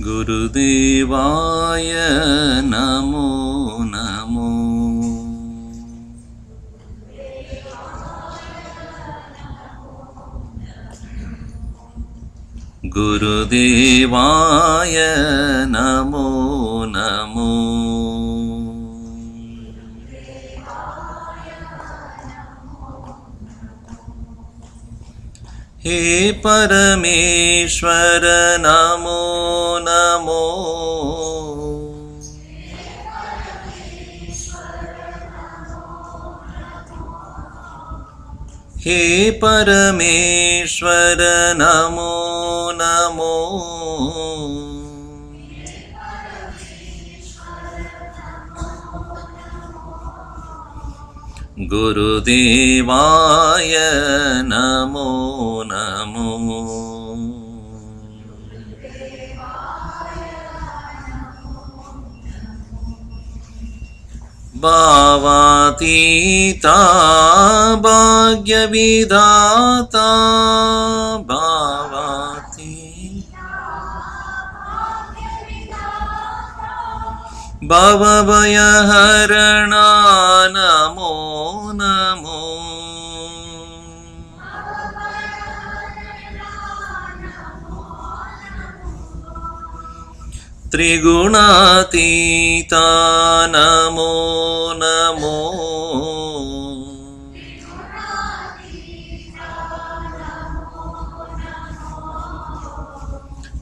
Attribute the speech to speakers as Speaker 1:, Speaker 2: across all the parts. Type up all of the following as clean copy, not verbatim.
Speaker 1: ಗುರುದೇವಾಯ ನಮೋ ನಮೋ. ಗುರುದೇವಾಯ ನಮೋ ನಮೋ. ಹೇ ಪರಮೇಶ್ವರ ನಮೋ ನಮೋ. ಹೇ ಪರಮೇಶ್ವರ ನಮೋ ನಮೋ. ಗುರುದೇವಾಯ ನಮೋ ನಮೋ. ಭಾವಾತೀತ ಭಾಗ್ಯವಿಧಾತ ಭವಭಯಹರಣ ನಮೋ ನಮೋ. ತ್ರಿಗುಣಾತೀತ ನಮೋ ನಮೋ.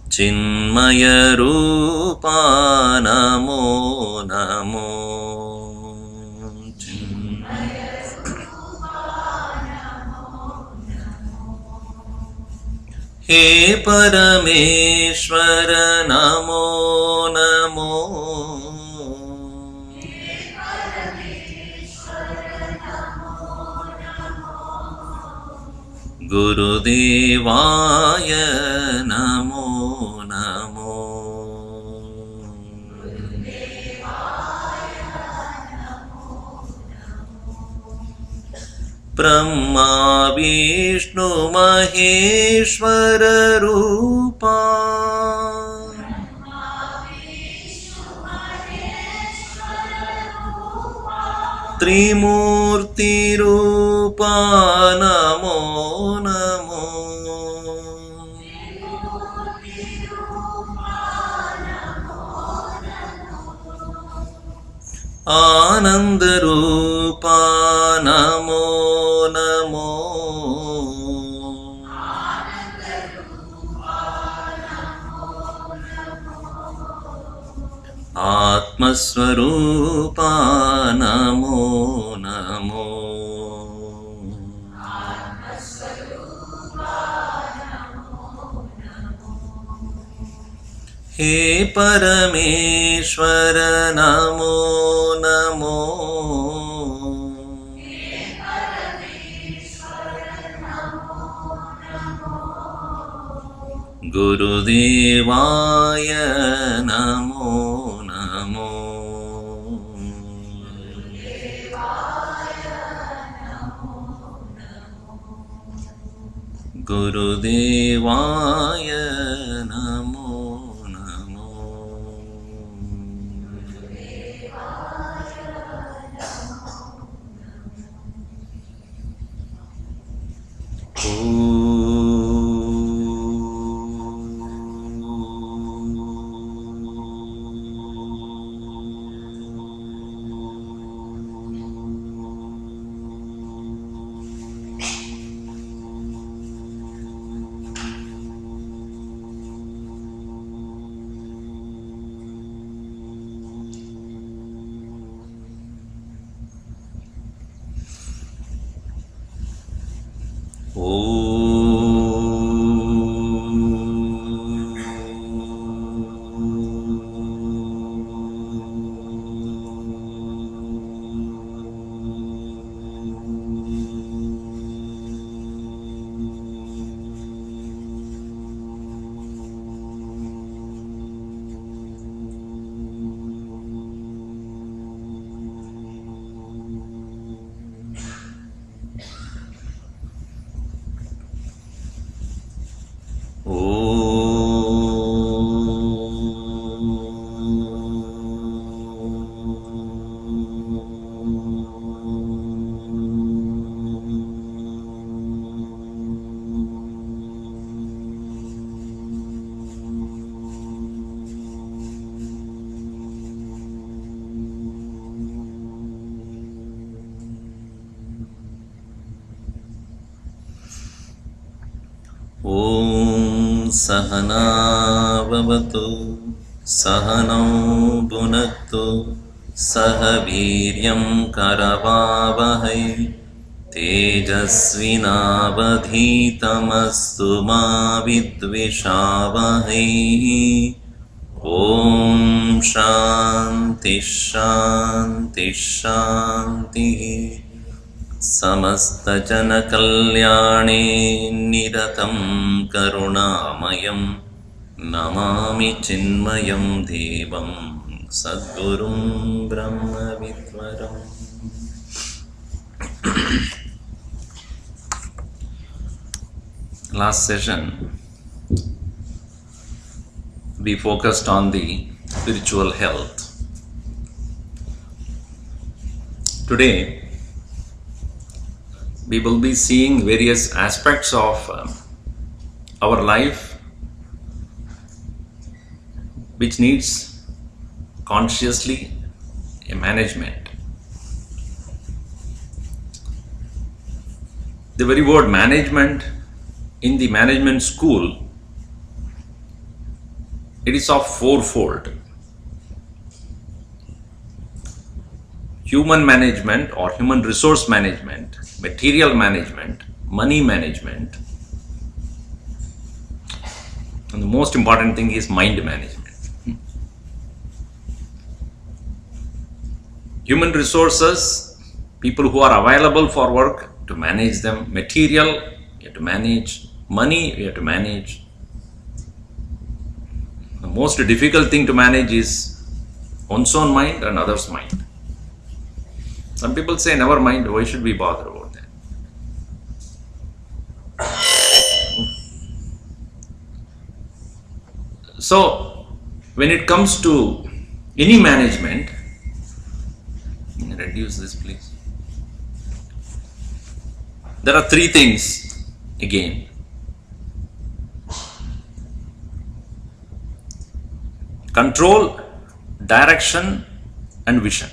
Speaker 1: ಚಿನ್ಮಯ ರೂಪ ನಮೋ ನಮೋ. ಹೇ ಪರಮೇಶ್ವರ ನಮೋ ನಮೋ. ಗುರುದೇವಾಯ ನಮೋ ನಮೋ. ಬ್ರಹ್ಮ ವಿಷ್ಣು ಮಹೇಶ್ವರ ರೂಪ. ತ್ರಿಮೂರ್ತಿ ರೂಪ ನಮೋ ನಮೋ. ಆನಂದ ರೂಪ ನಮೋ ನಮೋ. ಆತ್ಮಸ್ವರೂಪ ನಮೋ ನಮೋ. ಹೇ ಪರಮೇಶ್ವರ ನಮೋ ನಮೋ. ಗುರುದೇವಾಯ ನಮೋ ನಮೋ. ಗುರುದೇವಾಯ ನಮೋ ನಮೋ. ॐ सहना भवतु सहनौ भुनक्तु सह वीर्यं करवावहै तेजस्विनावधीतमस्तु मा विद्विषावहै ॐ शान्ति शान्ति शान्तिः समस्तजनकल्याणे निरतं करुणामयं नमामि चिन्मयं देवं सद्गुरुं ब्रह्मविद्वरम्. Last session we focused on the spiritual health. Today we will be seeing various aspects of our life which needs consciously a management. The very word management in the management school, it is of fourfold: human management or human resource management, material management, money management, and the most important thing is mind management. Human resources, people who are available for work, to manage them. Material, you have to manage. Money, you have to manage. The most difficult thing to manage is one's own mind and others' mind. Some people say, never mind, why should we bother about that? So, when it comes to any management, reduce this please. There are three things again. Control, direction, and vision.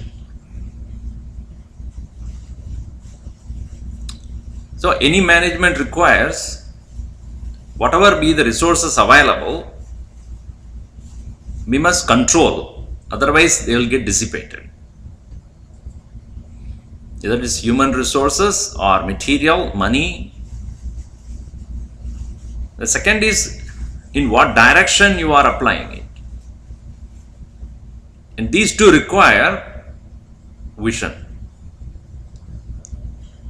Speaker 1: So any management requires whatever be the resources available, we must control, otherwise they will get dissipated. Either it is human resources or material, money. The second is in what direction you are applying it. And these two require vision.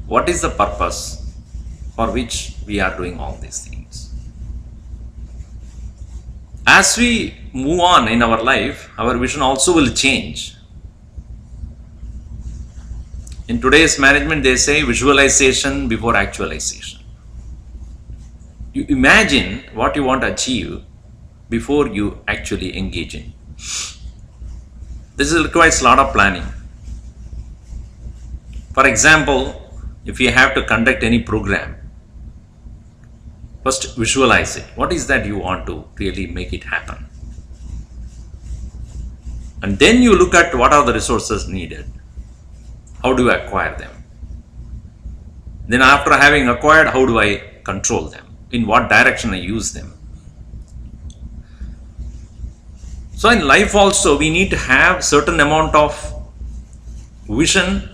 Speaker 1: What is the purpose for which we are doing all these things? As we move on in our life, our vision also will change. In today's management, they say visualization before actualization. You imagine what you want to achieve before you actually engage in. This requires a lot of planning. For example, if you have to conduct any program, first visualize it. What is that you want to really make it happen? And then you look at what are the resources needed. How do I acquire them? Then after having acquired, how do I control them? In what direction I use them? So in life also, we need to have certain amount of vision.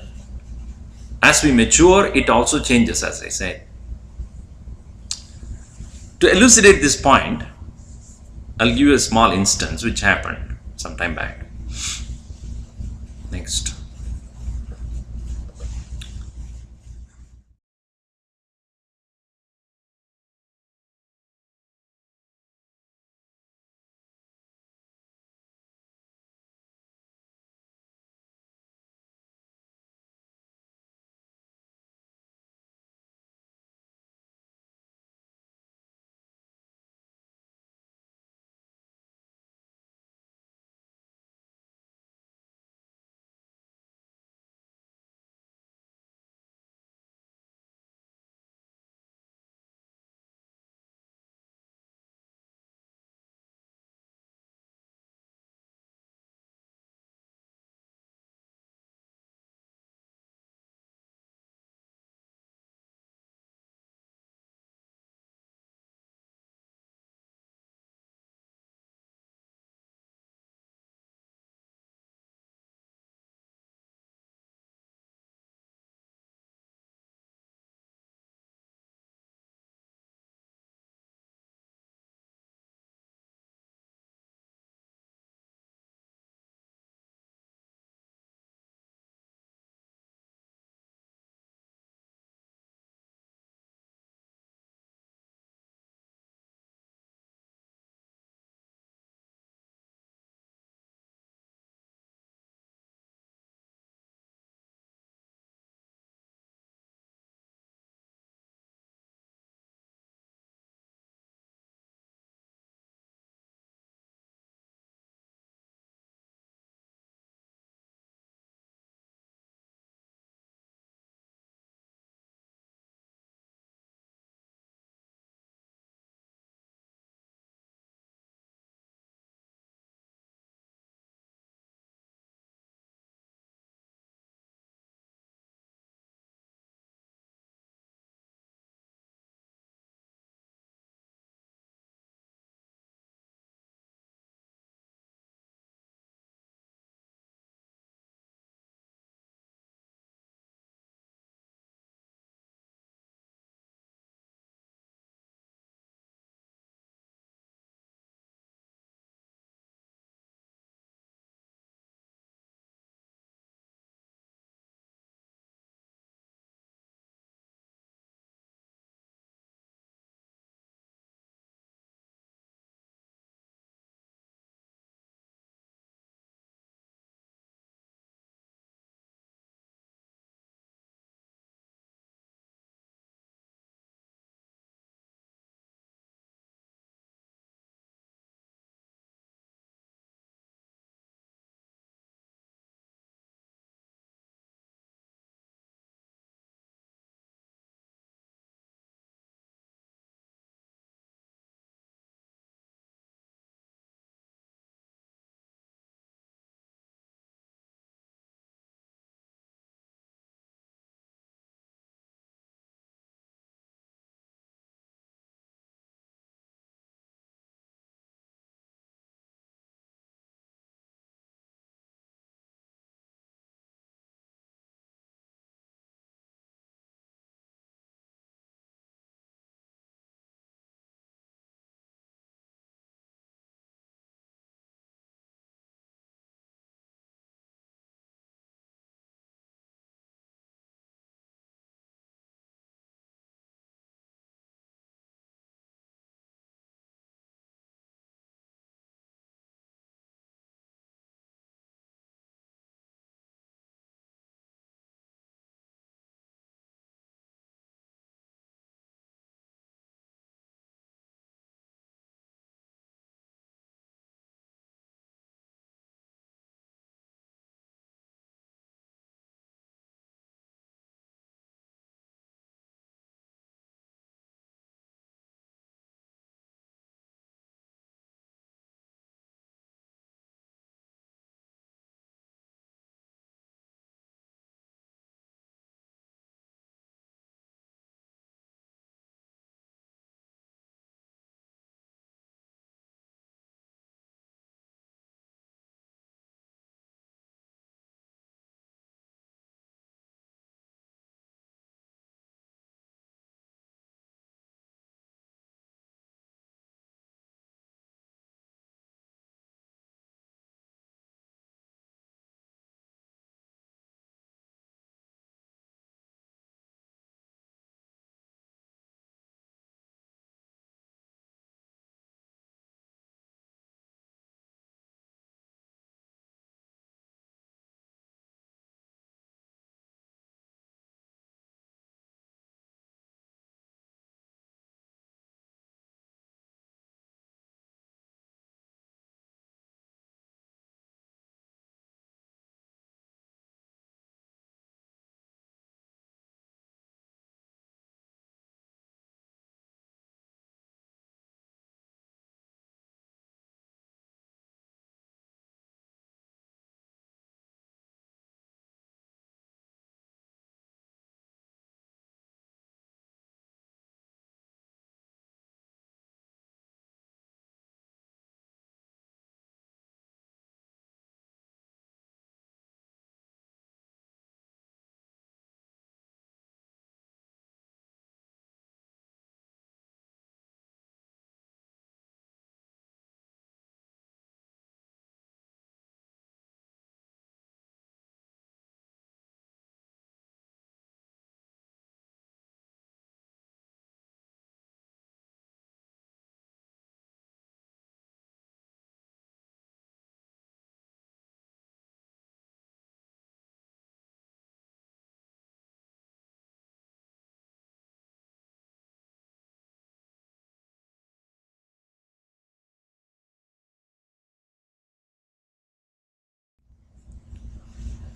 Speaker 1: As we mature, it also changes, as I said. To elucidate this point, I'll give you a small instance which happened some time back. Next.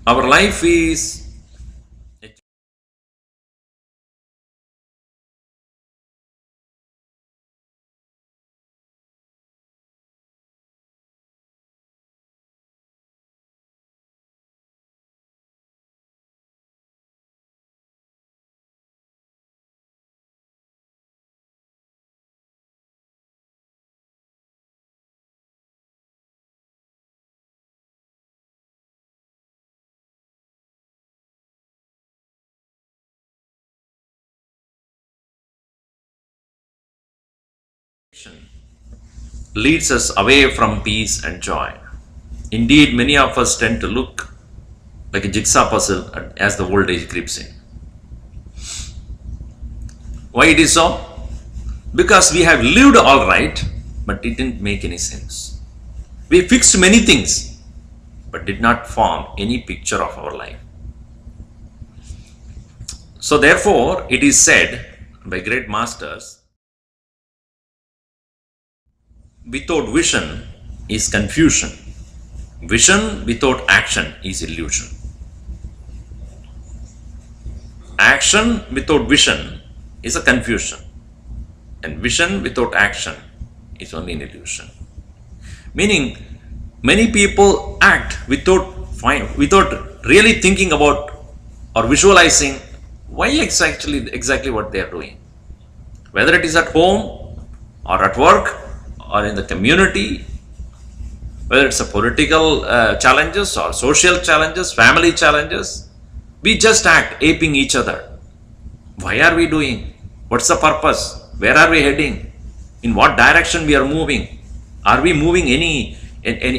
Speaker 1: Our life is leads us away from peace and joy. Indeed, many of us tend to look like a jigsaw puzzle as the old age creeps in. Why it is so? Because we have lived all right, but it didn't make any sense. We fixed many things, but did not form any picture of our life. So therefore, it is said by great masters, without vision is confusion. Vision without action is illusion. Action without vision is a confusion. And vision without action is only an illusion. Meaning, many people act without really thinking about or visualizing why exactly what they are doing. Whether it is at home or at work or in the community, whether it's a political challenges or social challenges, family challenges, we just act aping each other. Why are we doing? What's the purpose? Where are we heading? In what direction we are moving? Are we moving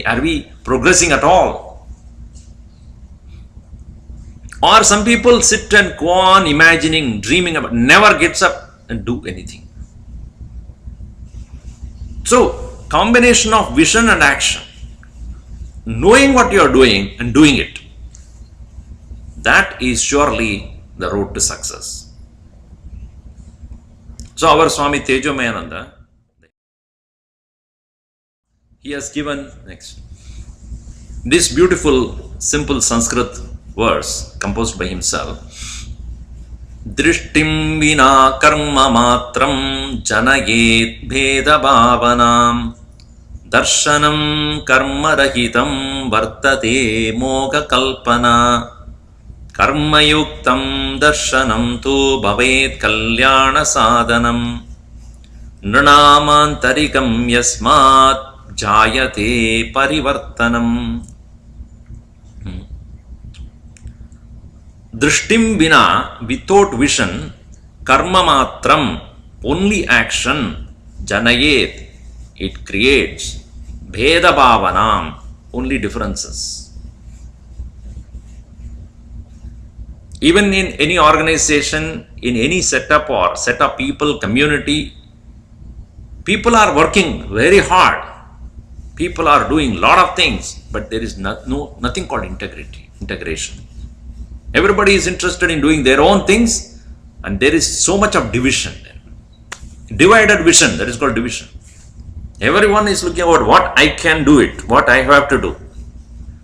Speaker 1: are we progressing at all? Or some people sit and go on imagining, dreaming about, never gets up and do anything. So, combination of vision and action, knowing what you are doing and doing it, that is surely the road to success. So our Swami Tejomayananda, he has given next this beautiful simple Sanskrit verse composed by himself. Drishtim vina karma matram janayet bheda bhavanam darshanam karma rahitam vartate moga kalpana karmayuktam darshanam tu bhavet kalyana sadhanam nrinamantarikam yasmat jayate parivartanam. Drishtim vina, without vision, karma matram, only action, janayet, it creates, bheda bhavanam, only differences. Even in any organization, in any setup or set of people, community, people are working very hard. People are doing a lot of things, but there is nothing called integration. Everybody is interested in doing their own things, and there is so much of division. Divided vision, that is called division. Everyone is looking at what I can do it, what I have to do.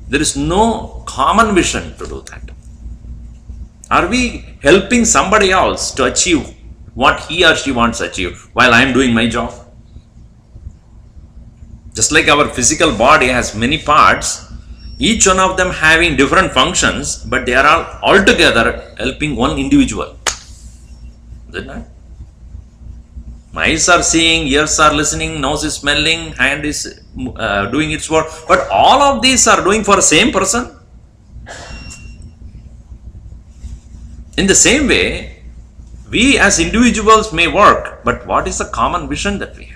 Speaker 1: There is no common vision to do that. Are we helping somebody else to achieve what he or she wants to achieve while I am doing my job? Just like our physical body has many parts, each one of them having different functions, but they are all together helping one individual. Isn't that? Eyes are seeing, ears are listening, nose is smelling, hand is doing its work. But all of these are doing for the same person. In the same way, we as individuals may work, but what is the common vision that we have?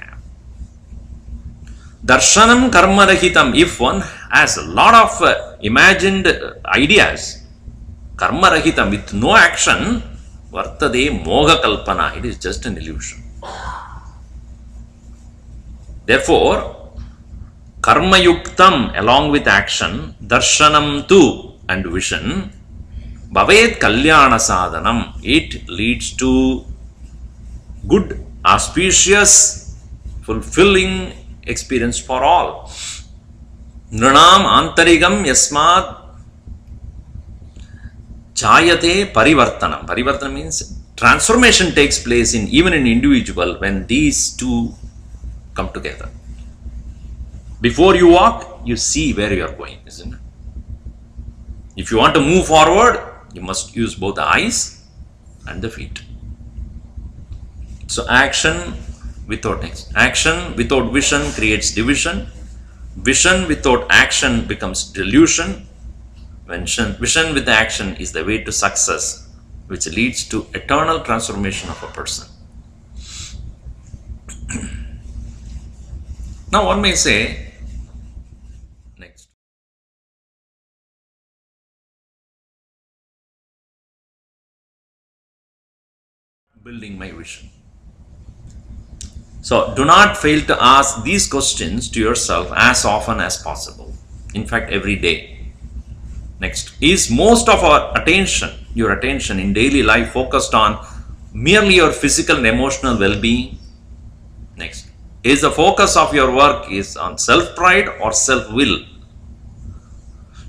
Speaker 1: Darshanam karma rahitam. If one has a lot of imagined ideas, karma rahitam, with no action, vartade moga kalpana. It is just an illusion. Therefore, karma yuktam, along with action, darshanam tu, and vision, bhavet kalyana sadhanam. It leads to good, auspicious, fulfilling experience for all. Nranam antarigam yasmat Jayate parivartanam. Parivartanam means transformation takes place in even an individual when these two come together. Before you walk, you see where you are going, isn't it? If you want to move forward, you must use both the eyes and the feet. So action without vision creates division. Vision without action becomes delusion. Vision with action is the way to success, which leads to eternal transformation of a person. Now one may say, next, building my vision. So do not fail to ask these questions to yourself as often as possible. In fact, every day. Next, is most of your attention in daily life focused on merely your physical and emotional well-being? Next, is the focus of your work is on self-pride or self-will?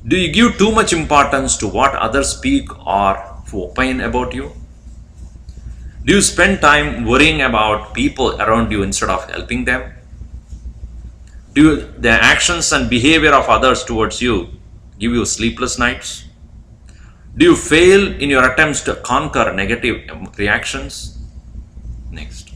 Speaker 1: Do you give too much importance to what others speak or opine about you? Do you spend time worrying about people around you instead of helping them? Do the actions and behavior of others towards you give you sleepless nights? Do you fail in your attempts to conquer negative reactions? Next.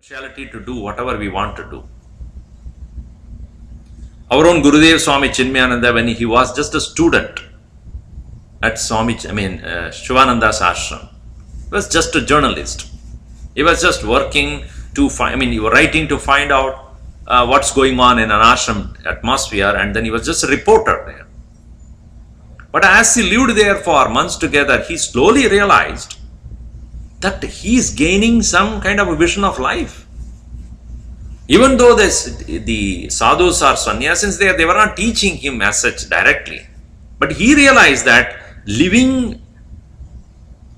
Speaker 1: To do whatever we want to do. Our own Gurudev Swami Chinmaya, when he was just a student at Shivananda's ashram, he was just a journalist. He was just working to find, he was writing to find out what's going on in an ashram atmosphere, and then he was just a reporter there. But as he lived there for months together, he slowly realized that he is gaining some kind of a vision of life. Even though the sadhus or sannyasins there, they were not teaching him as such directly. But he realized that living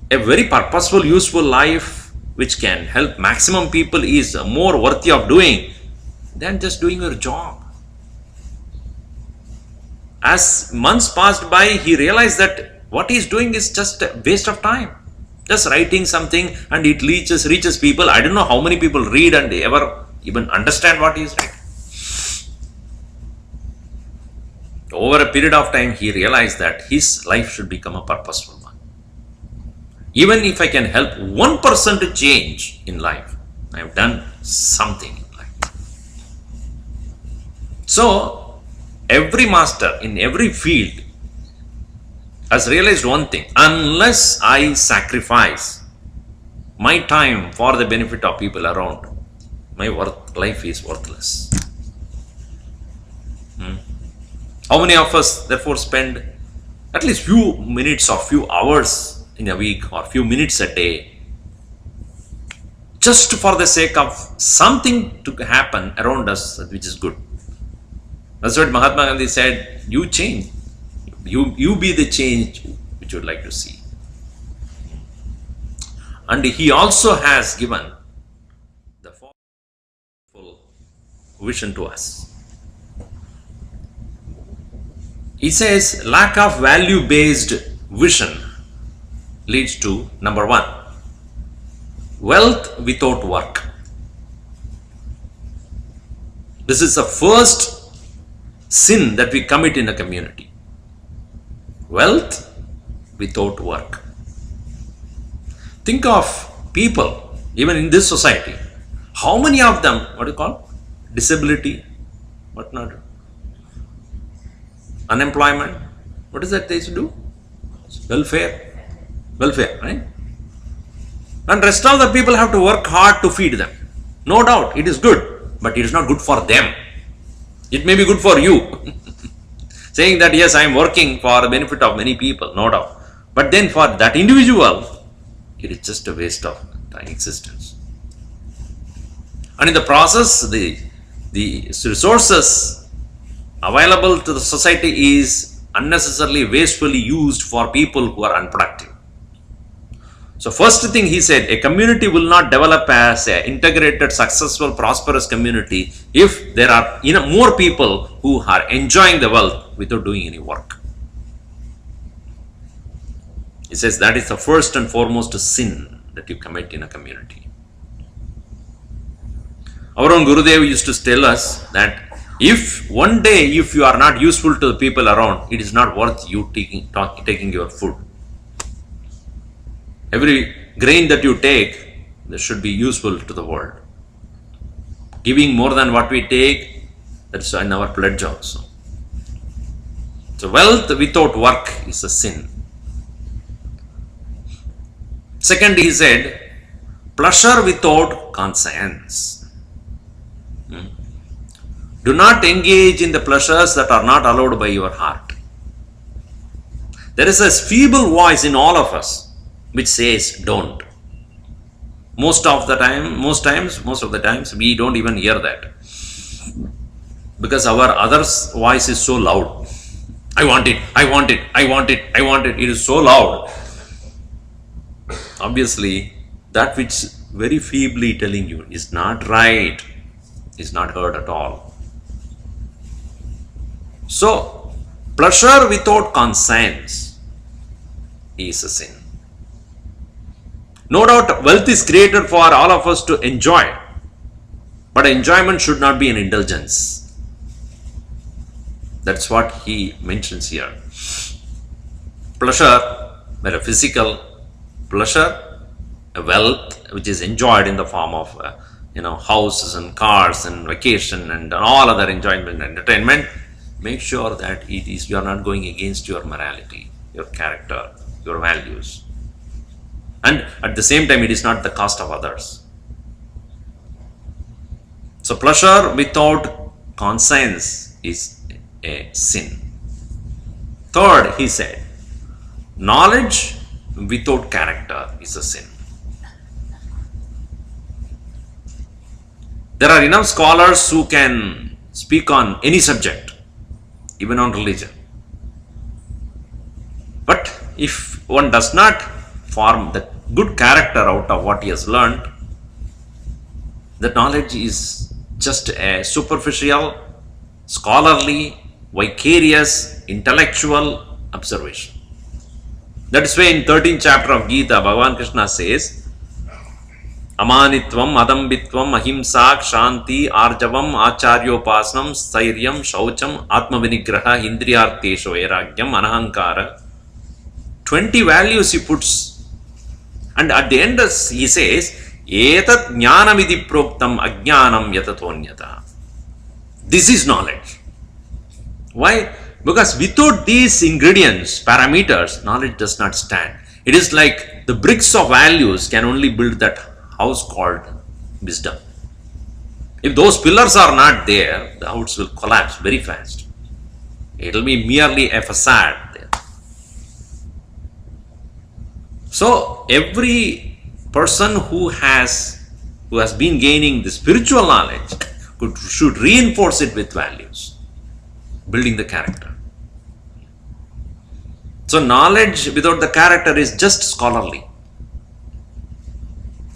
Speaker 1: a very purposeful, useful life which can help maximum people is more worthy of doing than just doing your job. As months passed by, he realized that what he is doing is just a waste of time. Just writing something and it reaches people. I don't know how many people read and they ever even understand what he is writing. Over a period of time, he realized that his life should become a purposeful one. Even if I can help one person to change in life, I have done something in life. So, every master in every field has realized one thing: unless I sacrifice my time for the benefit of people around, my life is worthless. How many of us therefore spend at least few minutes or few hours in a week or few minutes a day just for the sake of something to happen around us which is good? That's what Mahatma Gandhi said: you change. You be the change which you would like to see. And he also has given vision to us. He says lack of value-based vision leads to number 1, wealth without work. This is the first sin that we commit in a community. Wealth without work. Think of people, even in this society, how many of them, what do you call, disability, what not, unemployment, what is that they should do? Welfare, right? And rest of the people have to work hard to feed them. No doubt, it is good, but it is not good for them. It may be good for you. Saying that yes, I am working for the benefit of many people, no doubt. But then for that individual, it is just a waste of existence. And in the process, the resources available to the society is unnecessarily wastefully used for people who are unproductive. So first thing he said, a community will not develop as an integrated, successful, prosperous community if there are more people who are enjoying the wealth without doing any work. He says that is the first and foremost sin that you commit in a community. Our own Gurudev used to tell us that if one day if you are not useful to the people around, it is not worth you taking your food. Every grain that you take, that should be useful to the world. Giving more than what we take, that's in our pledge also. So wealth without work is a sin. Second, he said, pleasure without conscience. Do not engage in the pleasures that are not allowed by your heart. There is a feeble voice in all of us which says don't. Most of the times we don't even hear that, because our other's voice is so loud. I want it, I want it, I want it, I want it. It is so loud. Obviously, that which very feebly telling you is not right, is not heard at all. So, pleasure without conscience is a sin. No doubt, wealth is created for all of us to enjoy, but enjoyment should not be an indulgence. That's what he mentions here. Pleasure, whether physical pleasure, wealth which is enjoyed in the form of houses and cars and vacation and all other enjoyment and entertainment. Make sure that you are not going against your morality, your character, your values. And at the same time, it is not the cost of others. So pleasure without conscience is a sin. Third, he said, knowledge without character is a sin. There are enough scholars who can speak on any subject, even on religion. But if one does not form the good character out of what he has learned, the knowledge is just a superficial, scholarly, vicarious, intellectual observation. That is why in 13th chapter of Gita, Bhagavan Krishna says, Amanitvam, Adambitvam, Ahimsa, Shanti, Arjavam, Acharyopasnam, Stairyam, Shaucham, Atmavinigraha, Indriyarteshu, Vairagyam, Anahankara. 20 values he puts. And at the end he says, Etat jnanamidi proktam ajnanam yatatonyata. This is knowledge. Why? Because without these ingredients, parameters, knowledge does not stand. It is like the bricks of values can only build that house called wisdom. If those pillars are not there, the house will collapse very fast. It will be merely a facade there. So every person who has been gaining the spiritual knowledge should reinforce it with values, building the character. So knowledge without the character is just scholarly.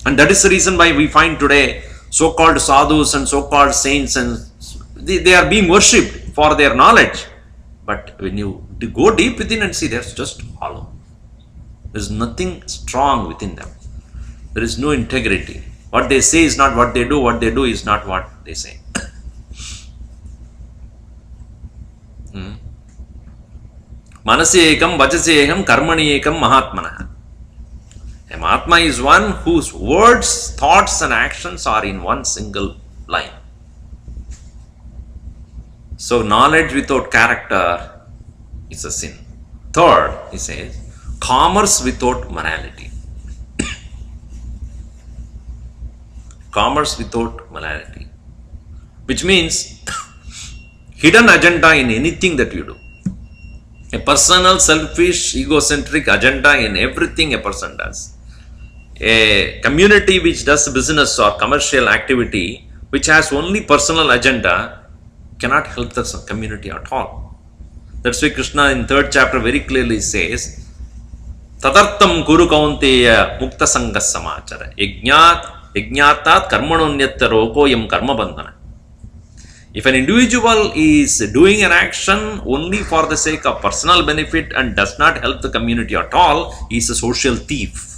Speaker 1: And that is the reason why we find today so-called sadhus and so-called saints and They are being worshipped for their knowledge. But when you go deep within and see, there's just hollow. There's nothing strong within them. There is no integrity. What they say is not what they do. What they do is not what they say. Manasi ekam, vachasi ekam, karmani ekam, mahatmana. A Mahatma is one whose words, thoughts and actions are in one single line. So knowledge without character is a sin. Third, he says, commerce without morality. Commerce without morality. Which means hidden agenda in anything that you do. A personal, selfish, egocentric agenda in everything a person does. A community which does business or commercial activity which has only personal agenda cannot help the community at all. That's why Krishna in 3rd chapter very clearly says, Tadartam Guru Kaunteya Mukta Sangas Samachara Yajnatat Karmanonyatta Rokoyam Karma Bandhana. If an individual is doing an action only for the sake of personal benefit and does not help the community at all, he is a social thief.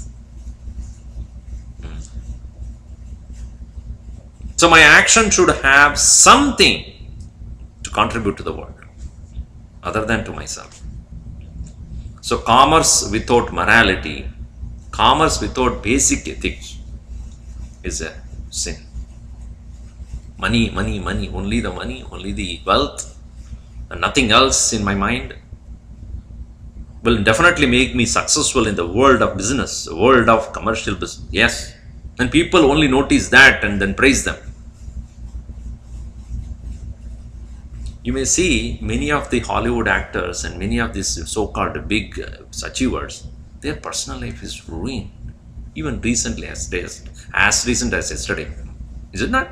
Speaker 1: So my action should have something to contribute to the world other than to myself. So commerce without morality, commerce without basic ethics is a sin. Money, money, money, only the wealth and nothing else in my mind will definitely make me successful in the world of business, the world of commercial business. Yes. And people only notice that and then praise them. You may see many of the Hollywood actors and many of these so-called big achievers, their personal life is ruined. Even recently, as recent as yesterday. Is it not?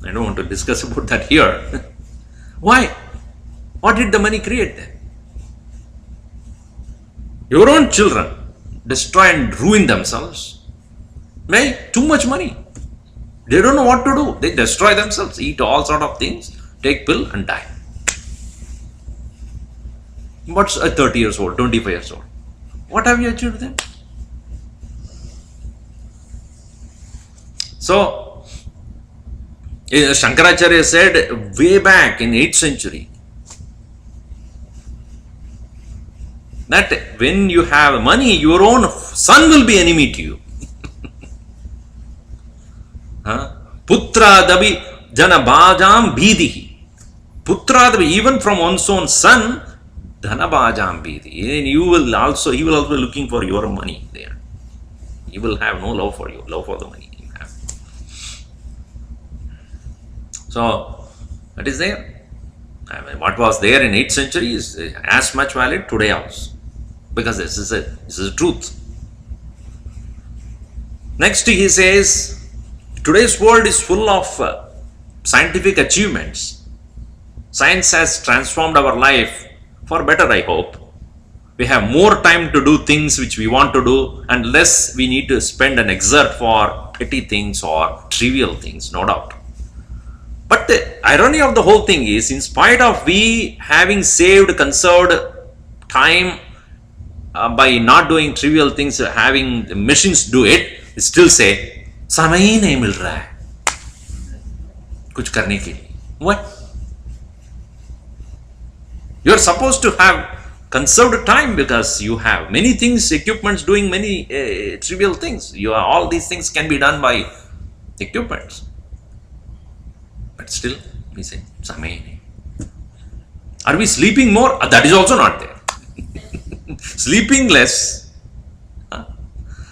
Speaker 1: I don't want to discuss about that here. Why? What did the money create then? Your own children destroy and ruin themselves. Why? Too much money. They don't know what to do. They destroy themselves, eat all sort of things, take pill and die. What's a 30 years old, 25 years old? What have you achieved then? So, Shankaracharya said way back in 8th century that when you have money, your own son will be enemy to you. Putra dabi jana bhajam bhidihi. Putra dabi, even from one's own son, dhana bhajam bhidihi. And he will also be looking for your money there. He will have no love for you, love for the money you have. So, that is there. I mean, what was there in 8th century is as much valid today also. Because this is a truth. Next he says, today's world is full of scientific achievements. Science has transformed our life for better, I hope. We have more time to do things which we want to do and less we need to spend and exert for petty things or trivial things, no doubt. But the irony of the whole thing is, in spite of we having conserved time by not doing trivial things, having the machines do it, still say, समय ही नहीं मिल रहा है कुछ करने के लिए. What? You are supposed to have conserved time because you have many things, equipments doing many trivial things. All these things can be done by equipments. But still, we say, समय ही नहीं. Are we sleeping more? That is also not there. Sleeping less.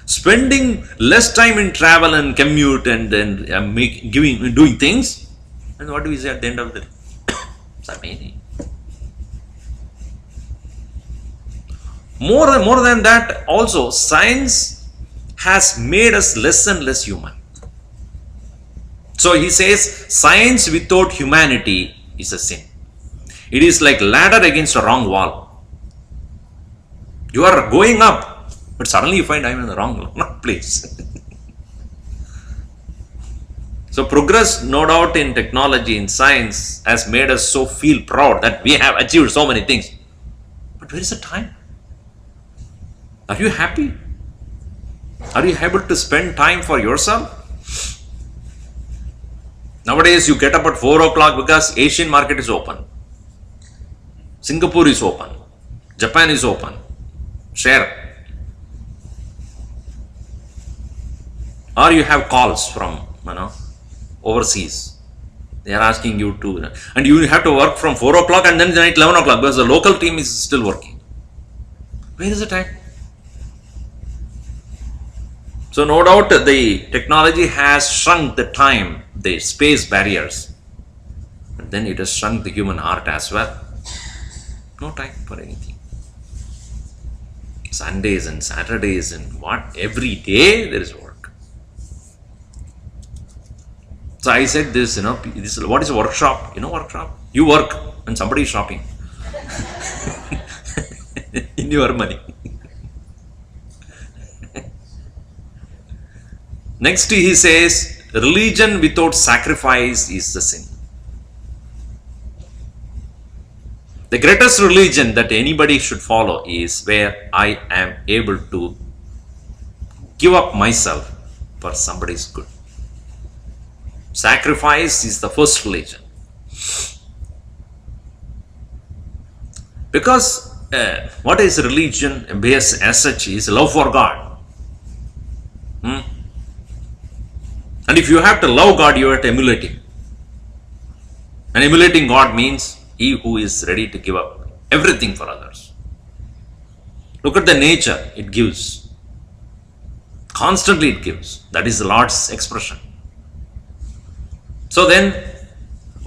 Speaker 1: Spending less time in travel and commute and doing things, and what do we say at the end of the day? More than that, also science has made us less and less human. So he says, science without humanity is a sin. It is like ladder against a wrong wall. You are going up, but suddenly you find I am in the wrong place. So progress, no doubt, in technology, in science, has made us so feel proud that we have achieved so many things. But where is the time? Are you happy? Are you able to spend time for yourself? Nowadays, you get up at 4 o'clock because Asian market is open. Singapore is open. Japan is open. Share. Or you have calls from, overseas. They are asking you to, and you have to work from 4 o'clock and then night 11 o'clock because the local team is still working. Where is the time? So no doubt the technology has shrunk the time, the space barriers, but then it has shrunk the human heart as well. No time for anything. Sundays and Saturdays and every day there is work. So I said this, what is a workshop? Workshop? You work and somebody is shopping in your money. Next he says, religion without sacrifice is the sin. The greatest religion that anybody should follow is where I am able to give up myself for somebody's good. Sacrifice is the first religion. Because what is religion based as such is love for God. And if you have to love God, you have to emulate Him. And emulating God means he who is ready to give up everything for others. Look at the nature, it gives. Constantly it gives. That is the Lord's expression. So then,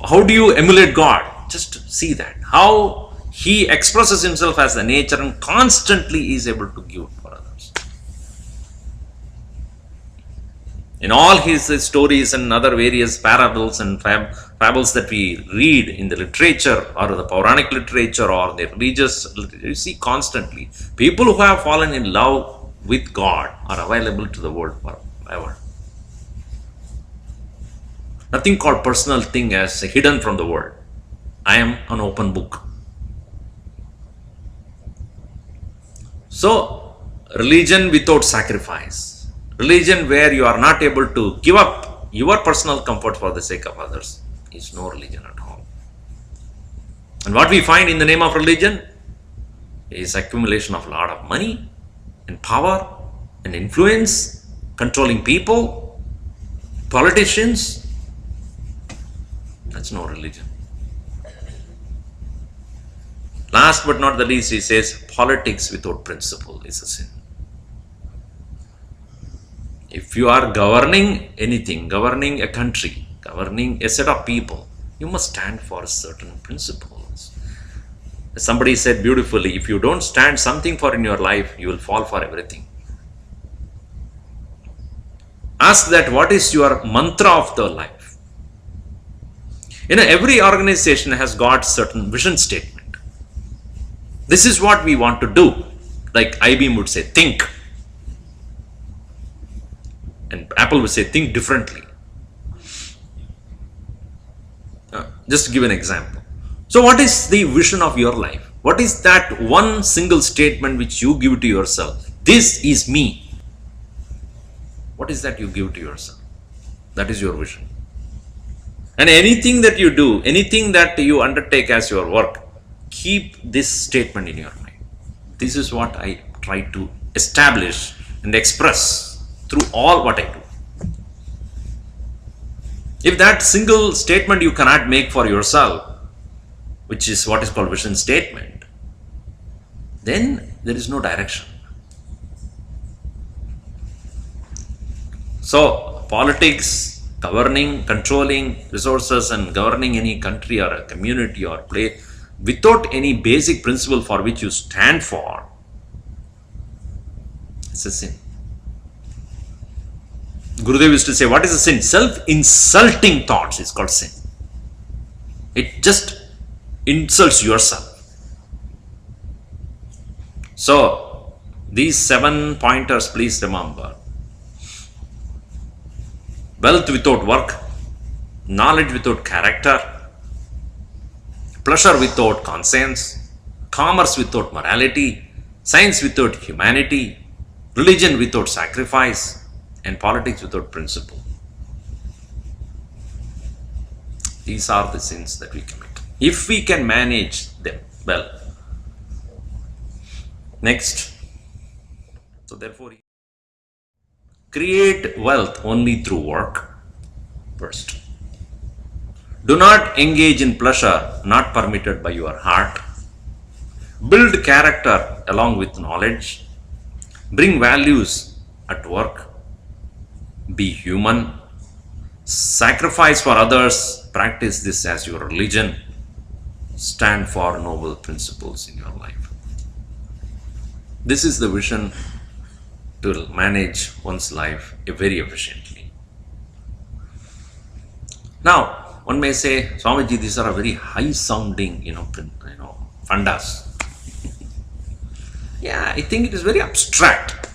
Speaker 1: how do you emulate God? Just see that. How He expresses Himself as the nature and constantly is able to give for others. In all His stories and other various parables and fables that we read in the literature or the Puranic literature or the religious literature, you see constantly people who have fallen in love with God are available to the world forever. Nothing called personal thing as hidden from the world. I am an open book. So, religion without sacrifice. Religion where you are not able to give up your personal comfort for the sake of others is no religion at all. And what we find in the name of religion is accumulation of a lot of money and power and influence, controlling people, politicians. That's no religion. Last but not the least, he says, politics without principle is a sin. If you are governing anything, governing a country, governing a set of people, you must stand for certain principles. Somebody said beautifully, if you don't stand something for in your life, you will fall for everything. Ask that, what is your mantra of the life? Every organization has got certain vision statement. This is what we want to do. Like IBM would say, think. And Apple would say, think differently. Just to give an example. So what is the vision of your life? What is that one single statement which you give to yourself? This is me. What is that you give to yourself? That is your vision. And anything that you do, anything that you undertake as your work, keep this statement in your mind. This is what I try to establish and express through all what I do. If that single statement you cannot make for yourself, which is what is called vision statement, then there is no direction. So, politics, governing, controlling resources and governing any country or a community or place without any basic principle for which you stand for, it's a sin. Gurudev used to say, what is a sin? Self-insulting thoughts is called sin. It just insults yourself. So, these 7 pointers, please remember. Wealth without work knowledge without character, pleasure without conscience, commerce without morality, science without humanity, religion without sacrifice, and politics without principle. These are the sins that we commit. If we can manage them well. Next. So therefore, create wealth only through work. First. Do not engage in pleasure not permitted by your heart. Build character along with knowledge. Bring values at work. Be human. Sacrifice for others. Practice this as your religion. Stand for noble principles in your life. This is the vision to manage one's life very efficiently. Now, one may say, Swamiji, these are a very high-sounding, fundas. Yeah, I think it is very abstract.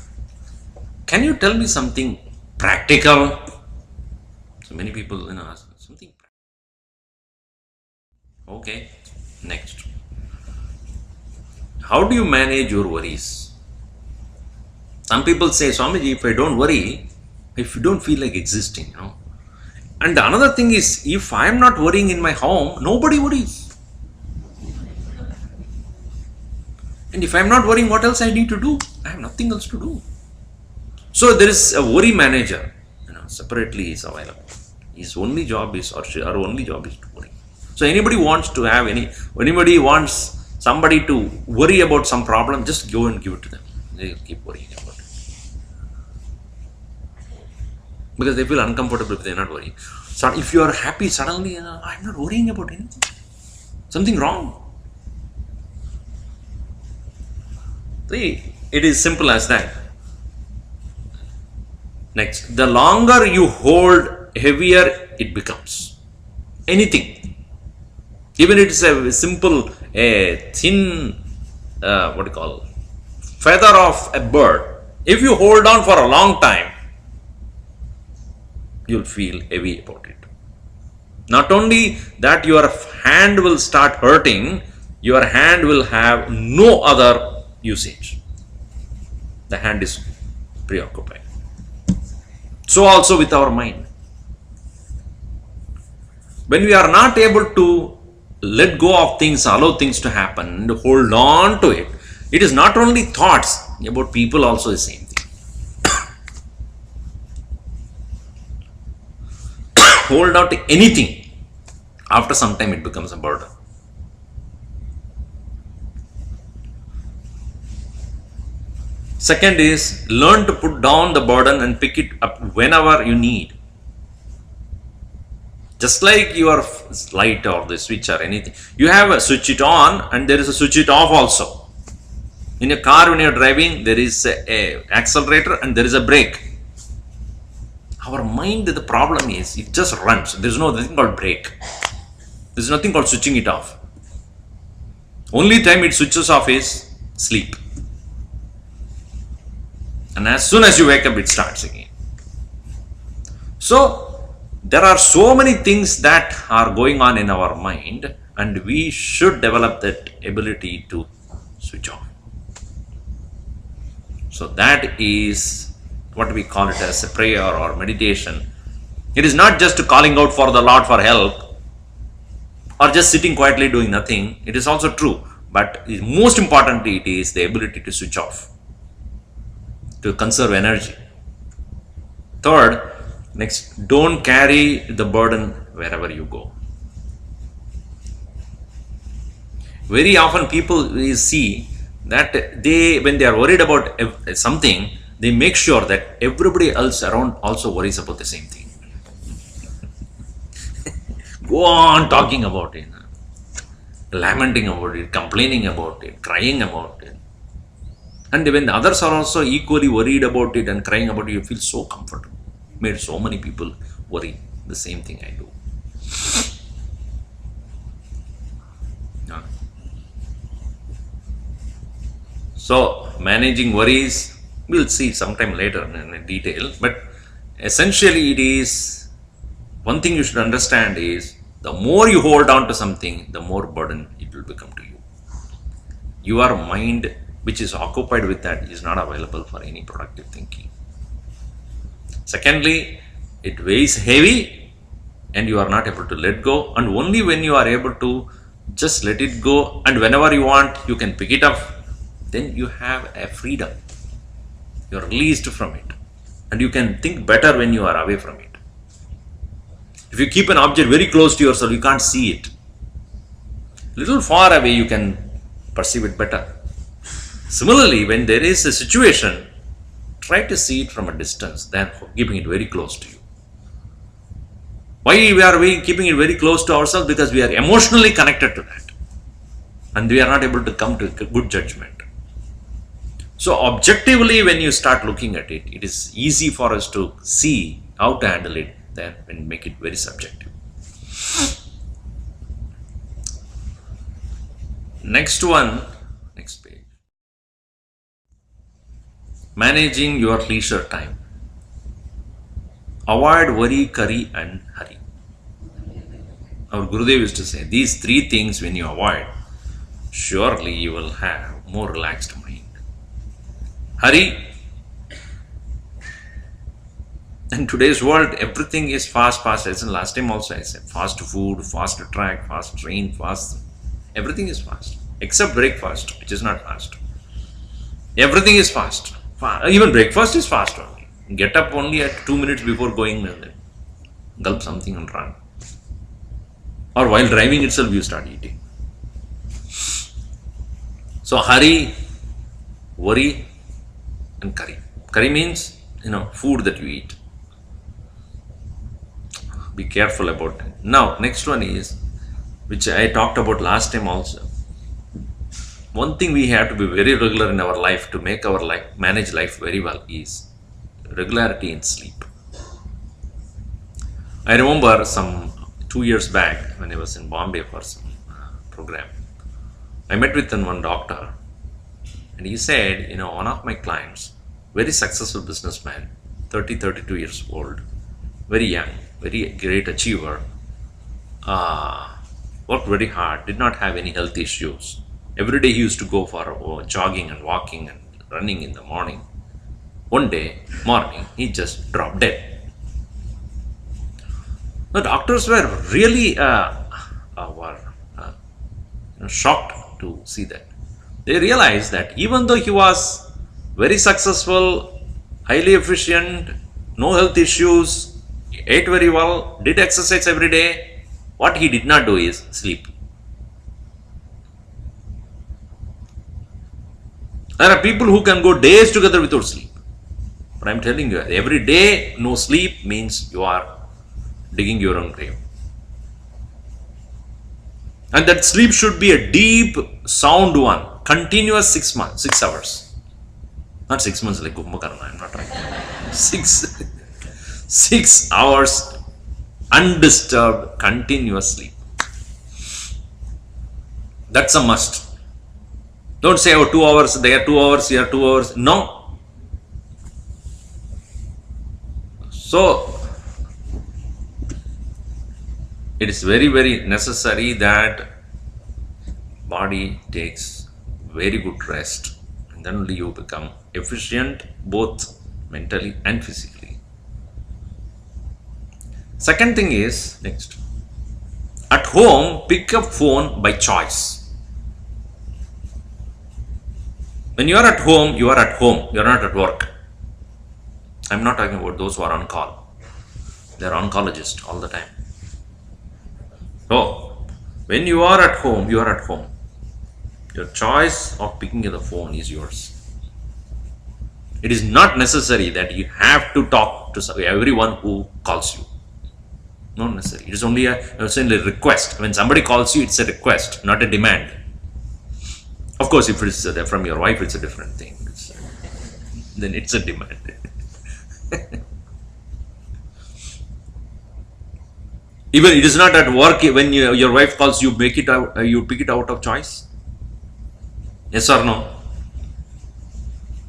Speaker 1: Can you tell me something practical? So many people, ask something. Okay, next. How do you manage your worries? Some people say, Swamiji, if I don't worry, if you don't feel like existing, And another thing is, if I am not worrying in my home, nobody worries. And if I am not worrying, what else I need to do? I have nothing else to do. So there is a worry manager, separately is available. His only job is, or her only job is to worry. So anybody wants somebody to worry about some problem, just go and give it to them. They will keep worrying about it. Because they feel uncomfortable if they are not worrying. So if you are happy, suddenly, I am not worrying about anything. Something wrong. See, it is simple as that. Next, the longer you hold, heavier it becomes. Anything. Even it is a simple, thin, feather of a bird. If you hold on for a long time, you'll feel heavy about it. Not only that, your hand will start hurting, your hand will have no other usage. The hand is preoccupied. So also with our mind. When we are not able to let go of things, allow things to happen, and hold on to it, it is not only thoughts, about people also the same thing. Hold on to anything, after some time it becomes a burden. Second is, learn to put down the burden and pick it up whenever you need. Just like your light or the switch or anything, you have a switch it on and there is a switch it off also. In a car, when you are driving, there is a accelerator and there is a brake. Our mind, the problem is, it just runs. There is nothing called brake. There is nothing called switching it off. Only time it switches off is sleep. And as soon as you wake up, it starts again. So, there are so many things that are going on in our mind, and we should develop that ability to switch off. So that is what we call it as a prayer or meditation. It is not just calling out for the Lord for help or just sitting quietly doing nothing. It is also true, but most importantly, it is the ability to switch off, to conserve energy. Third, next, don't carry the burden wherever you go. Very often people see that when they are worried about something, they make sure that everybody else around also worries about the same thing. Go on talking about it, lamenting about it, complaining about it, crying about it. And when the others are also equally worried about it and crying about it, you feel so comfortable. Made so many people worry the same thing I do. So, managing worries, we'll see sometime later in detail, but essentially it is One thing you should understand is the more you hold on to something, the more burden it will become to you. Your mind, which is occupied with that, is not available for any productive thinking. Secondly, it weighs heavy and you are not able to let go. And only when you are able to just let it go and whenever you want, you can pick it up, then you have a freedom. You are released from it. And you can think better when you are away from it. If you keep an object very close to yourself, you can't see it. Little far away, you can perceive it better. Similarly, when there is a situation, try to see it from a distance than keeping it very close to you. Why we are keeping it very close to ourselves? Because we are emotionally connected to that. And we are not able to come to a good judgment. So objectively, when you start looking at it, it is easy for us to see how to handle it than when make it very subjective. Next one, next page. Managing your leisure time. Avoid worry, curry and hurry. Our Gurudev used to say, these three things when you avoid, surely you will have more relaxed mind. Hurry. In today's world, everything is fast. As in last time also I said, fast food, fast track, fast train, fast. Everything is fast. Except breakfast, which is not fast. Everything is fast. Even breakfast is fast only. Get up only at 2 minutes before going and then gulp something and run. Or while driving itself, you start eating. So hurry, worry, and curry. Curry means, food that you eat. Be careful about it. Now, next one is, which I talked about last time also. One thing we have to be very regular in our life to make our life, manage life very well is regularity in sleep. I remember some 2 years back when I was in Bombay for some program. I met with one doctor and he said, one of my clients, very successful businessman, 32 years old, very young, very great achiever, worked very hard, did not have any health issues. Every day he used to go for jogging and walking and running in the morning. One day, morning, he just dropped dead. The doctors were really shocked to see that. They realized that even though he was very successful, highly efficient, no health issues, ate very well, did exercise every day, what he did not do is sleep. There are people who can go days together without sleep. But I am telling you, every day no sleep means you are digging your own grave. And that sleep should be a deep, sound one, continuous 6 hours. Not 6 months like Kumbhakarna, I am not trying. 6 hours undisturbed, continuous sleep. That's a must. Don't say, 2 hours, there 2 hours, here 2 hours. No. So, it is very, very necessary that body takes very good rest and then only you become efficient both mentally and physically. Second thing is, next, at home, pick up phone by choice. When you are at home, you are at home, you are not at work. I am not talking about those who are on call. They are oncologists all the time. So, when you are at home, you are at home. Your choice of picking up the phone is yours. It is not necessary that you have to talk to everyone who calls you. Not necessary. It is only a request. When somebody calls you, it's a request, not a demand. Of course, if it's from your wife, it's a different thing. Then it's a demand. Even it is not at work. When your wife calls, you make it out. You pick it out of choice. Yes or no?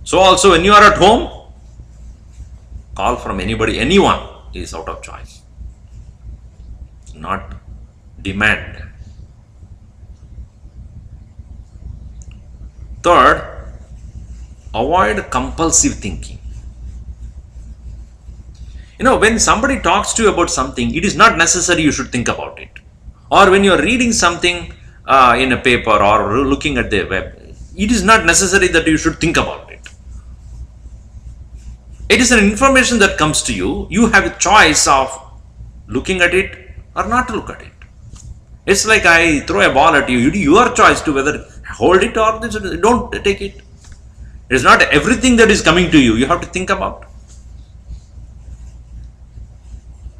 Speaker 1: So also, when you are at home, call from anybody, anyone is out of choice. not demand. Third, avoid compulsive thinking. When somebody talks to you about something, it is not necessary you should think about it. Or when you are reading something in a paper or looking at the web, it is not necessary that you should think about it. It is an information that comes to you. You have a choice of looking at it or not to look at it. It's like I throw a ball at you. Your choice to whether hold it or don't take it. It is not everything that is coming to you. You have to think about.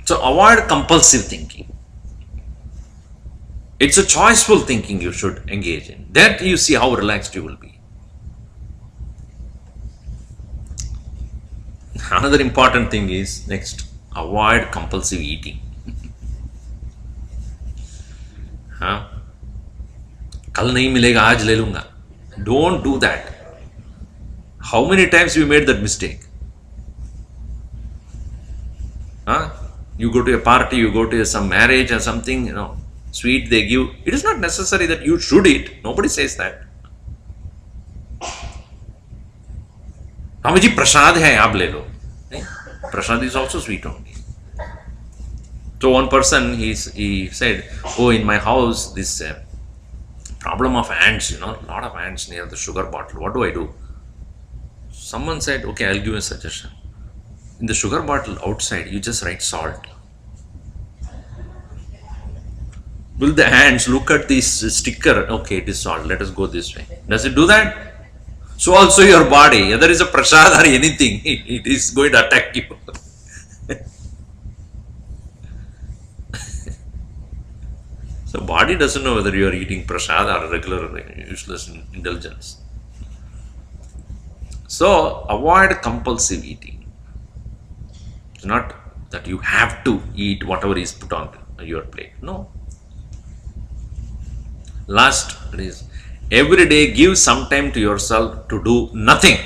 Speaker 1: So avoid compulsive thinking. It's a choiceful thinking you should engage in. That you see how relaxed you will be. Another important thing is next, avoid compulsive eating. हाँ, कल नहीं मिलेगा आज ले लूंगा. Don't do that. How many times you made that mistake? Huh? You go to a party, you go to some marriage or something, sweet they give. It is not necessary that you should eat. Nobody says that. Ramaji, prasad hai, aap le lo. Prasad is also sweet only. So one person, he said, oh, in my house, this problem of ants, a lot of ants near the sugar bottle. What do I do? Someone said, okay, I'll give you a suggestion. In the sugar bottle outside, you just write salt. Will the ants look at this sticker? Okay, it is salt. Let us go this way. Does it do that? So also your body, whether it's a prasad or anything, it is going to attack you. So body doesn't know whether you are eating prasad or a regular useless indulgence. So avoid compulsive eating. It's not that you have to eat whatever is put on your plate. No. Last is, every day give some time to yourself to do nothing.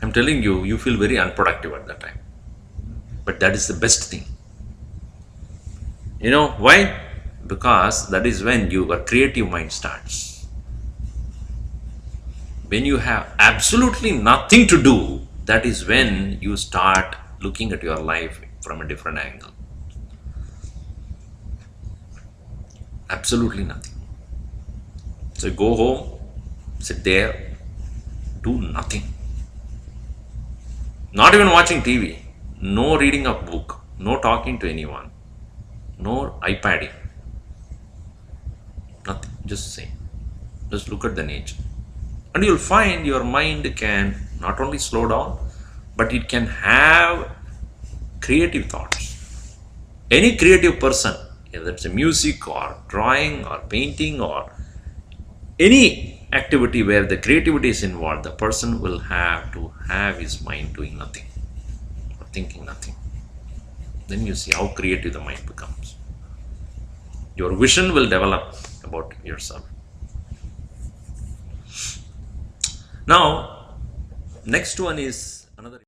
Speaker 1: I'm telling you, you feel very unproductive at that time. But that is the best thing. You know why? Because that is when your creative mind starts. When you have absolutely nothing to do, that is when you start looking at your life from a different angle. Absolutely nothing. So go home, sit there, do nothing. Not even watching TV, no reading of book, no talking to anyone, no iPadding, nothing. Just say, just look at the nature. And you'll find your mind can not only slow down, but it can have creative thoughts. Any creative person, whether it's a music or drawing or painting or any activity where the creativity is involved, the person will have to have his mind doing nothing or thinking nothing. Then you see how creative the mind becomes. Your vision will develop about yourself. Now, next one is another.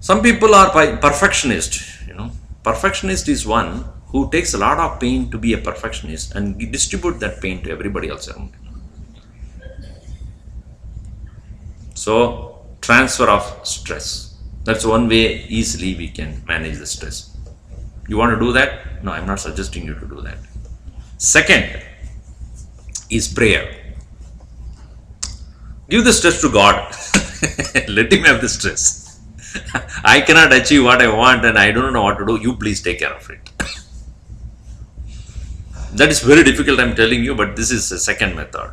Speaker 1: Some people are perfectionist. Perfectionist is one who takes a lot of pain to be a perfectionist and distribute that pain to everybody else around him. So, transfer of stress. That's one way easily we can manage the stress. You want to do that? No, I'm not suggesting you to do that. Second is prayer. Give the stress to God. Let him have the stress. I cannot achieve what I want and I don't know what to do. You please take care of it. That is very difficult, I'm telling you, but this is the second method.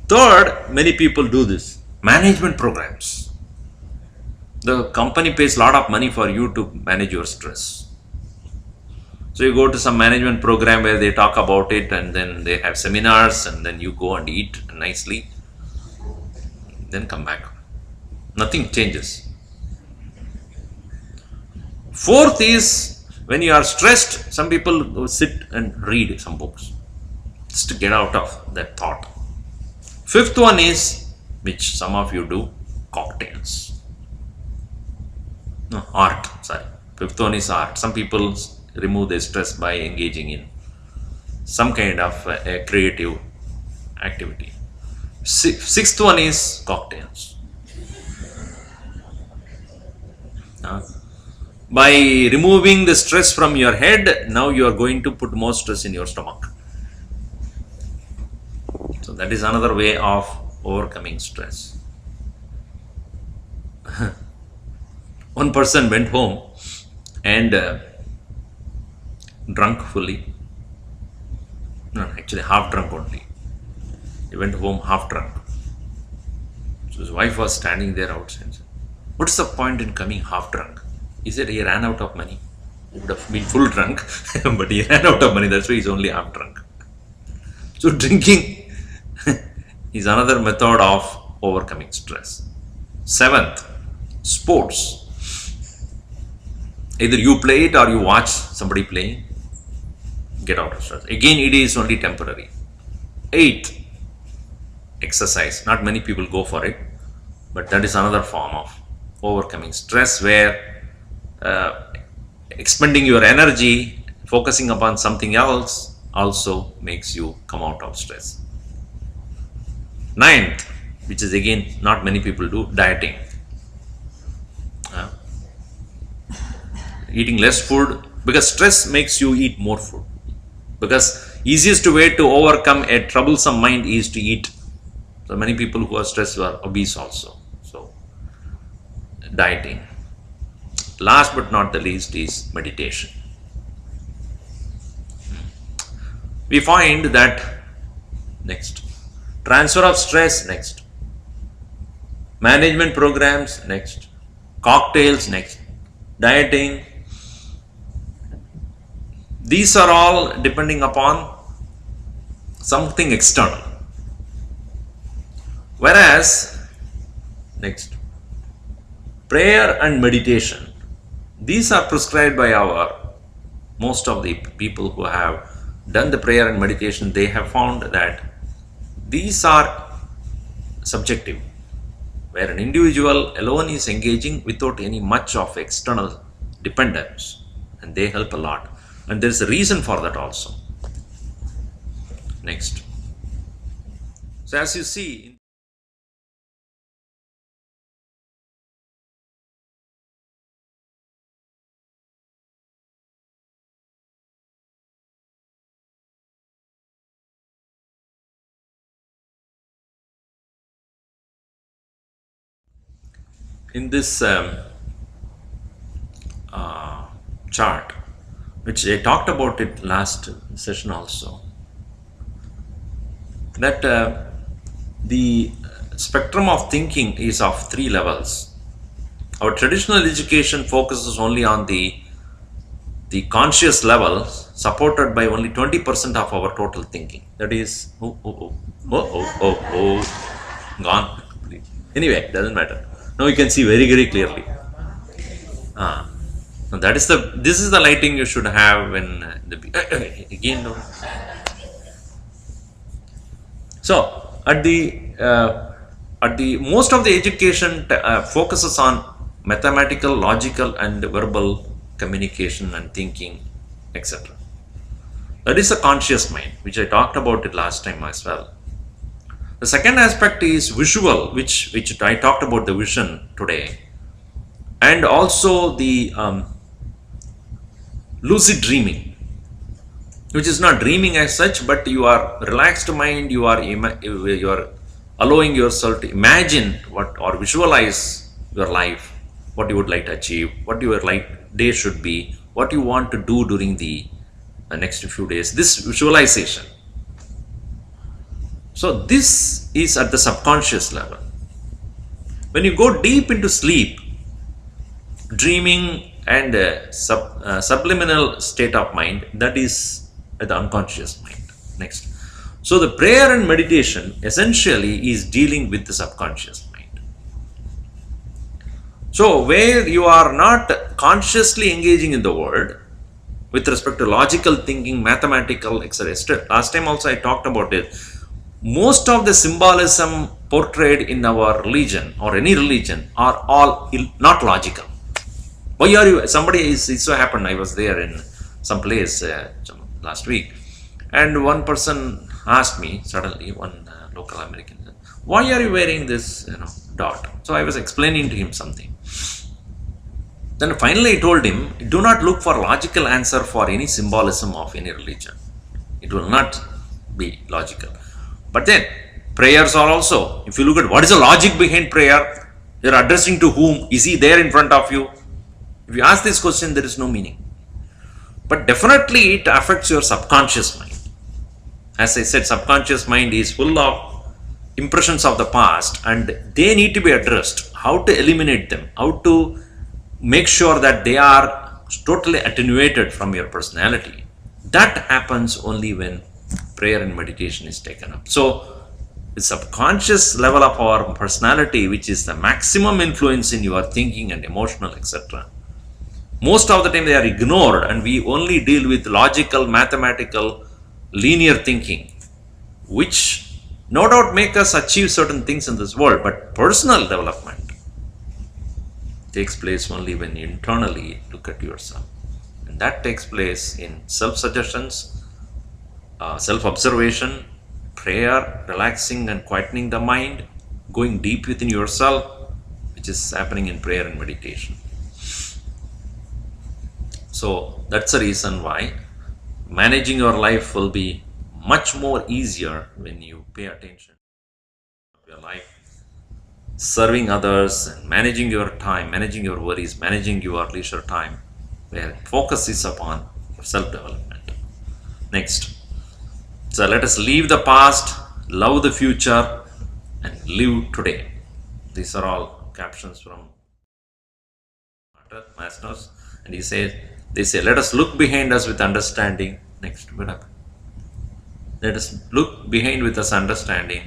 Speaker 1: Third, many people do this. Management programs. The company pays a lot of money for you to manage your stress. So you go to some management program where they talk about it and then they have seminars and then you go and eat nicely. Then come back. Nothing changes. Fourth is, when you are stressed, some people go sit and read some books just to get out of that thought. Fifth one is, which some of you do, cocktails. No, art, sorry. Fifth one is art. Some people remove their stress by engaging in some kind of a creative activity. Sixth one is cocktails. By removing the stress from your head, now you are going to put more stress in your stomach. So that is another way of overcoming stress. One person went home and drunk fully. No, actually half drunk only. He went home half drunk. So his wife was standing there outside. What's the point in coming half drunk? He said he ran out of money. He would have been full drunk, but he ran out of money. That's why he's only half drunk. So drinking is another method of overcoming stress. Seventh, sports. Either you play it or you watch somebody playing. Get out of stress. Again, it is only temporary. Eighth, exercise. Not many people go for it, but that is another form of overcoming stress, where expending your energy, focusing upon something else also makes you come out of stress. Ninth, which is again not many people do, dieting. Eating less food, because stress makes you eat more food. Because easiest way to overcome a troublesome mind is to eat. So many people who are stressed are obese also. So dieting. Last but not the least is meditation. We find that next, transfer of stress next, management programs next, cocktails next, dieting. These are all depending upon something external. Whereas next, prayer and meditation, these are prescribed by most of the people who have done the prayer and meditation. They have found that these are subjective, where an individual alone is engaging without any much of external dependence, and they help a lot. And there is a reason for that also. Next. So as you see, in this chart, which I talked about it last session also, that the spectrum of thinking is of 3 levels. Our traditional education focuses only on the conscious level, supported by only 20% of our total thinking. That is, gone. Anyway, doesn't matter. Now you can see very, very clearly. This is the lighting you should have when again. No. So at the most of the education focuses on mathematical, logical and verbal communication and thinking, etc. That is a conscious mind, which I talked about it last time as well. The second aspect is visual, which I talked about the vision today, and also the lucid dreaming, which is not dreaming as such, but you are relaxed mind, you are allowing yourself to imagine what or visualize your life, what you would like to achieve, what your day should be, what you want to do during the next few days. This visualization. So this is at the subconscious level. When you go deep into sleep, dreaming and subliminal state of mind, that is at the unconscious mind. Next. So the prayer and meditation essentially is dealing with the subconscious mind. So where you are not consciously engaging in the world with respect to logical thinking, mathematical, etc. Last time also I talked about it. Most of the symbolism portrayed in our religion or any religion are all not logical. Why are you? Somebody it so happened. I was there in some place last week, and one person asked me suddenly, one local American, why are you wearing this dot? So I was explaining to him something. Then finally I told him, do not look for logical answer for any symbolism of any religion. It will not be logical. But then prayers are also, if you look at what is the logic behind prayer, you are addressing to whom? Is he there in front of you? If you ask this question, there is no meaning. But definitely it affects your subconscious mind. As I said, subconscious mind is full of impressions of the past and they need to be addressed. How to eliminate them? How to make sure that they are totally attenuated from your personality? That happens only when prayer and meditation is taken up. So the subconscious level of our personality, which is the maximum influence in your thinking and emotional, etc. Most of the time they are ignored and we only deal with logical, mathematical, linear thinking, which no doubt make us achieve certain things in this world, but personal development takes place only when you internally look at yourself. And that takes place in self-suggestions, self-observation, prayer, relaxing and quietening the mind, going deep within yourself, which is happening in prayer and meditation. So that's the reason why managing your life will be much more easier when you pay attention to your life, serving others, and managing your time, managing your worries, managing your leisure time, where focus is upon self-development. Next. So let us leave the past, love the future, and live today. These are all captions from Masters, and they say, let us look behind us with understanding. Next, what happened? Let us look behind with us understanding,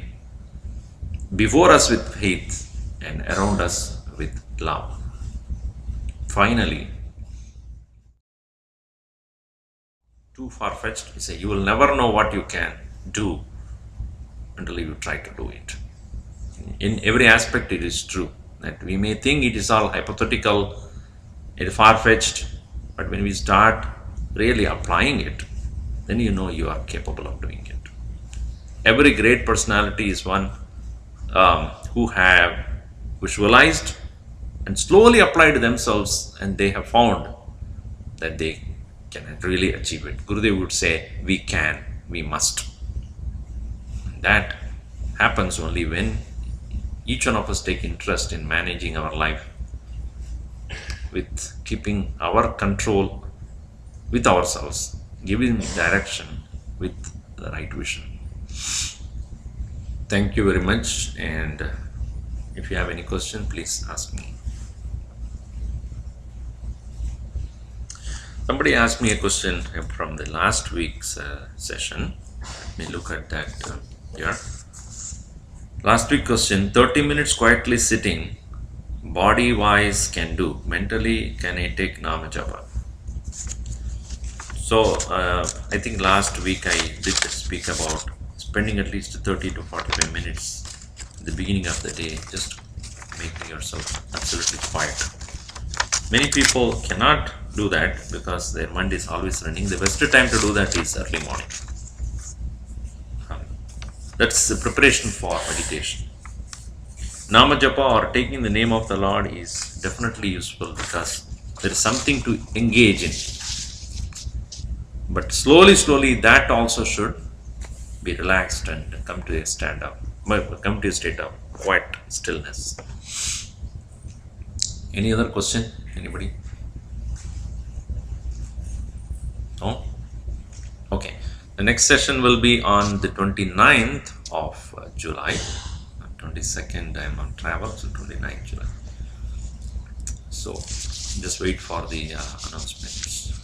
Speaker 1: before us with faith, and around us with love. Finally, too far-fetched, we say, you will never know what you can do until you try to do it. In every aspect it is true that we may think it is all hypothetical, it is far-fetched, but when we start really applying it, then you know you are capable of doing it. Every great personality is one who have visualized and slowly applied themselves, and they have found that they can really achieve it. Gurudev would say, we can, we must. That happens only when each one of us take interest in managing our life with keeping our control with ourselves, giving direction with the right vision. Thank you very much, and if you have any question, please ask me. Somebody asked me a question from the last week's session. Let me look at that here. Last week question, 30 minutes quietly sitting, body-wise can do, mentally can I take Nama Japa? So I think last week I did speak about spending at least 30 to 45 minutes at the beginning of the day, just making yourself absolutely quiet. Many people cannot do that because their mind is always running. The best time to do that is early morning. That's the preparation for meditation. Nama Japa or taking the name of the Lord is definitely useful because there is something to engage in. But slowly that also should be relaxed and come to a come to a state of quiet stillness. Any other question? Anybody? No? Okay. The next session will be on the 29th of July. 22nd I am on travel, so 29th July. So just wait for the announcements.